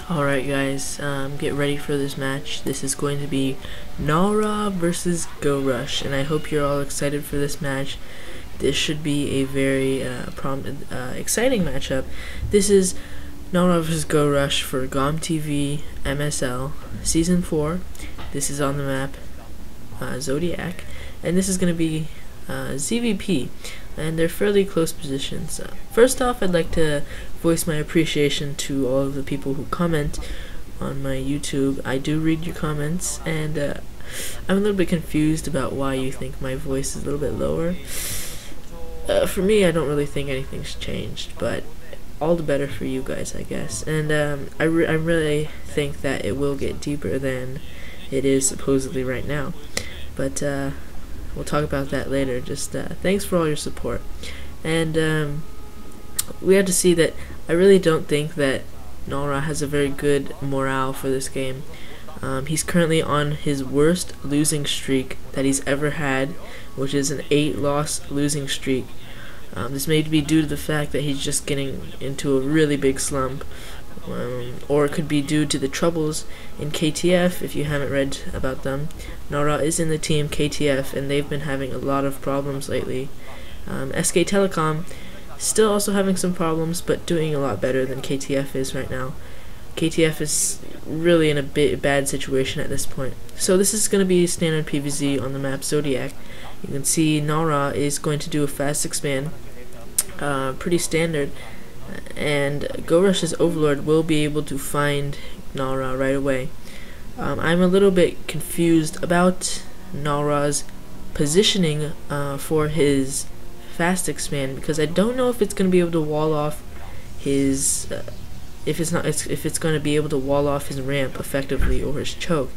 Alright guys, get ready for this match. This is going to be Nara versus Gorush, and I hope you're all excited for this match. This should be a very exciting matchup. This is Nara vs Gorush for GOM TV MSL Season 4. This is on the map Zodiac, and this is going to be ZVP, and they're fairly close positions. First off, I'd like to voice my appreciation to all of the people who comment on my YouTube. I do read your comments, and I'm a little bit confused about why you think my voice is a little bit lower. For me, I don't really think anything's changed, but all the better for you guys, I guess. And I really think that it will get deeper than it is supposedly right now, but we'll talk about that later. Just thanks for all your support. And we have to see that I really don't think that Nara has a very good morale for this game. He's currently on his worst losing streak that he's ever had, which is an 8-loss losing streak. This may be due to the fact that he's just getting into a really big slump, or it could be due to the troubles in KTF. If you haven't read about them, Nara is in the team KTF, and they've been having a lot of problems lately. SK Telecom still also having some problems, but doing a lot better than KTF is right now. KTF is really in a bad situation at this point. So this is going to be standard PvZ on the map Zodiac. You can see Nara is going to do a fast expand, pretty standard, and Gorush's Overlord will be able to find Nara right away. I'm a little bit confused about Nara's positioning for his fast expand, because I don't know if it's going to be able to wall off his if it's going to be able to wall off his ramp effectively, or his choke.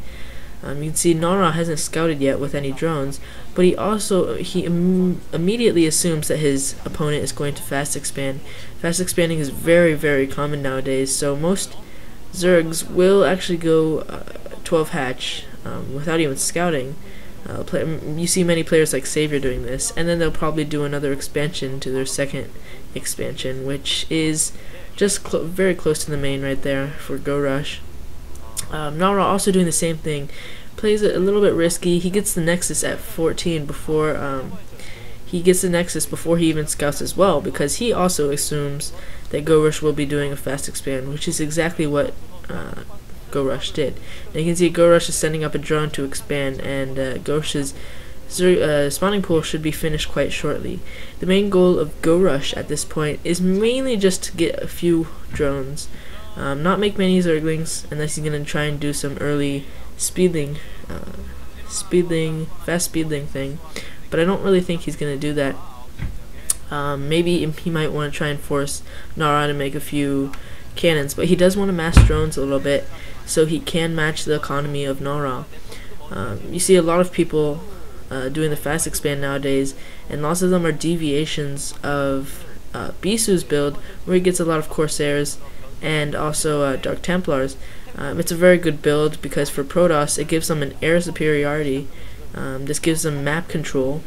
You can see Nara hasn't scouted yet with any drones, but he immediately assumes that his opponent is going to fast expand. Fast expanding is very, very common nowadays, so most Zergs will actually go 12 hatch without even scouting. You see many players like Savior doing this, and then they'll probably do another expansion to their second expansion, which is just very close to the main right there for Gorush. Nara also doing the same thing, plays it a little bit risky. He gets the Nexus at 14 before he even scouts as well, because he also assumes that Gorush will be doing a fast expand, which is exactly what Gorush did. Now you can see Gorush is sending up a drone to expand, and Gorush's spawning pool should be finished quite shortly. The main goal of Gorush at this point is mainly just to get a few drones, not make many Zerglings, unless he's going to try and do some early fast speedling thing, but I don't really think he's going to do that. Maybe he might want to try and force Nara to make a few cannons, but he does want to mass drones a little bit so he can match the economy of Nara. You see a lot of people doing the fast expand nowadays, and lots of them are deviations of Bisu's build, where he gets a lot of Corsairs and also Dark Templars. It's a very good build because for Protoss it gives them an air superiority. This gives them map control.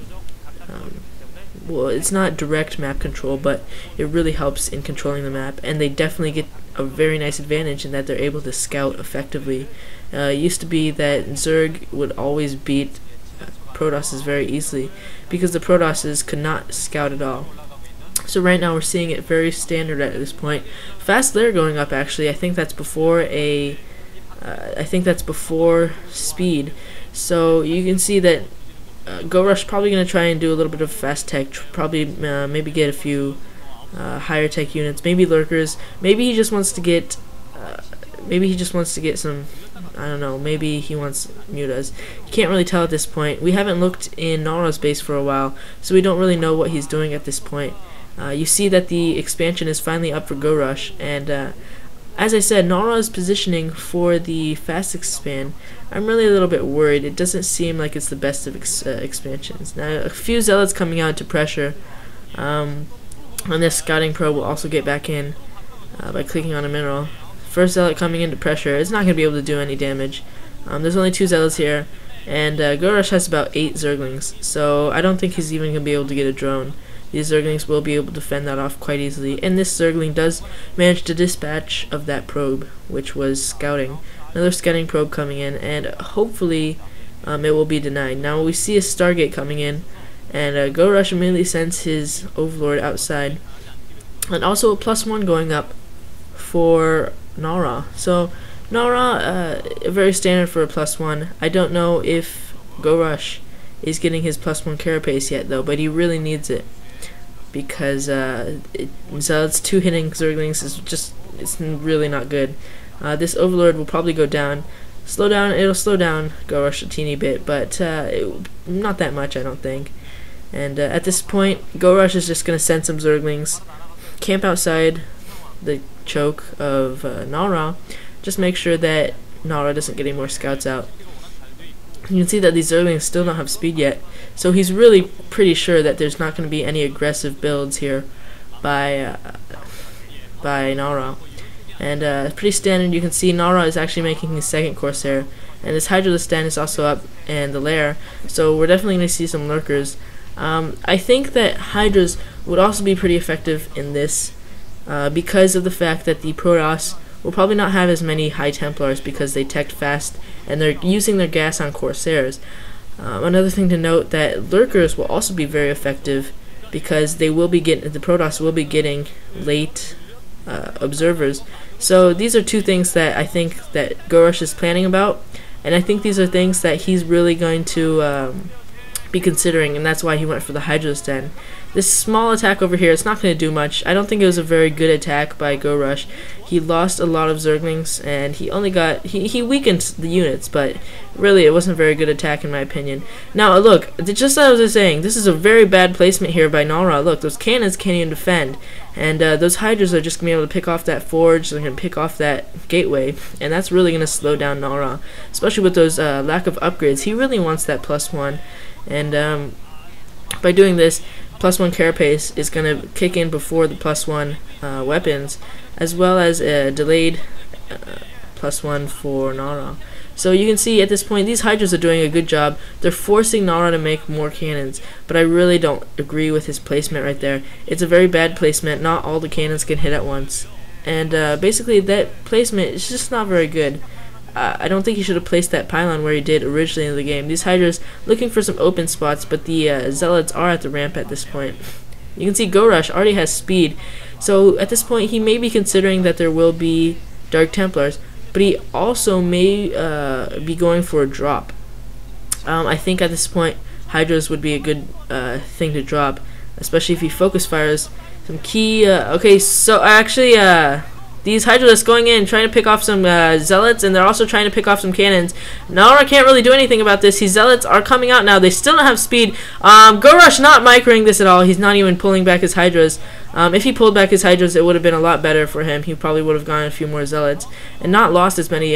Well, it's not direct map control, but it really helps in controlling the map, and they definitely get a very nice advantage in that they're able to scout effectively. It used to be that Zerg would always beat Protosses very easily because the Protosses could not scout at all. So right now we're seeing it very standard at this point. Fast layer going up, actually. I think that's before speed. So you can see that Gorush probably going to try and do a little bit of fast tech, probably maybe get a few higher tech units, maybe lurkers. Maybe he just wants to get some, I don't know, maybe he wants mutas. You can't really tell at this point. We haven't looked in Nara's base for a while, so we don't really know what he's doing at this point. You see that the expansion is finally up for Gorush, and as I said, Nara's positioning for the fast expand, I'm really a little bit worried. It doesn't seem like it's the best of expansions. Now, a few zealots coming out to pressure, and this scouting probe will also get back in by clicking on a mineral. First zealot coming into pressure, it's not going to be able to do any damage. There's only 2 zealots here, and Gorush has about 8 Zerglings, so I don't think he's even going to be able to get a drone. these Zerglings will be able to fend that off quite easily. And this Zergling does manage to dispatch of that probe, which was scouting. Another scouting probe coming in, and hopefully it will be denied. Now we see a Stargate coming in, and Gorush immediately sends his Overlord outside, and also a +1 going up for Nara. So Nara, very standard for a +1. I don't know if Gorush is getting his +1 carapace yet though, but he really needs it, because Zealot's 2 hitting Zerglings is just, it's really not good. This Overlord will probably go down. It'll slow down Gorush a teeny bit, but not that much, I don't think. And at this point, Gorush is just going to send some Zerglings, camp outside the choke of Nara, just make sure that Nara doesn't get any more scouts out. You can see that these Zerglings still don't have speed yet, so he's really pretty sure that there's not going to be any aggressive builds here by Nara. And pretty standard. You can see Nara is actually making his 2nd Corsair, and this Hydralisk stand is also up, and the lair, so we're definitely going to see some lurkers. I think that Hydras would also be pretty effective in this, because of the fact that the Protoss will probably not have as many High Templars because they tech fast and they're using their gas on Corsairs. Another thing to note, that lurkers will also be very effective because they will be the Protoss will be getting late observers. So these are 2 things that I think that Gorush is planning about, and I think these are things that he's really going to be considering, and that's why he went for the Hydralisk Den. This small attack over here, it's not going to do much. I don't think it was a very good attack by Gorush. He lost a lot of Zerglings, and he only got he weakened the units, but really it wasn't a very good attack in my opinion. Now look, just as I was saying, this is a very bad placement here by Nara. Look, those cannons can't even defend, and those Hydras are just going to be able to pick off that forge. They're going to pick off that gateway, and that's really going to slow down Nara, especially with those lack of upgrades. He really wants that +1, and by doing this, +1 carapace is going to kick in before the +1 weapons, as well as a delayed +1 for Nara. So you can see at this point these Hydras are doing a good job. They're forcing Nara to make more cannons, but I really don't agree with his placement right there. It's a very bad placement. Not all the cannons can hit at once, and basically that placement is just not very good. I don't think he should have placed that pylon where he did originally in the game. These Hydras looking for some open spots, but the Zealots are at the ramp at this point. You can see Gorush already has speed, so at this point he may be considering that there will be Dark Templars, but he also may be going for a drop. I think at this point Hydras would be a good thing to drop, especially if he focus fires some key. Okay, so actually these Hydralisks going in, trying to pick off some Zealots, and they're also trying to pick off some cannons. Nara can't really do anything about this. These Zealots are coming out now. They still don't have speed. Gorush not microing this at all. He's not even pulling back his Hydras. If he pulled back his Hydras, it would have been a lot better for him. He probably would have gotten a few more Zealots and not lost as many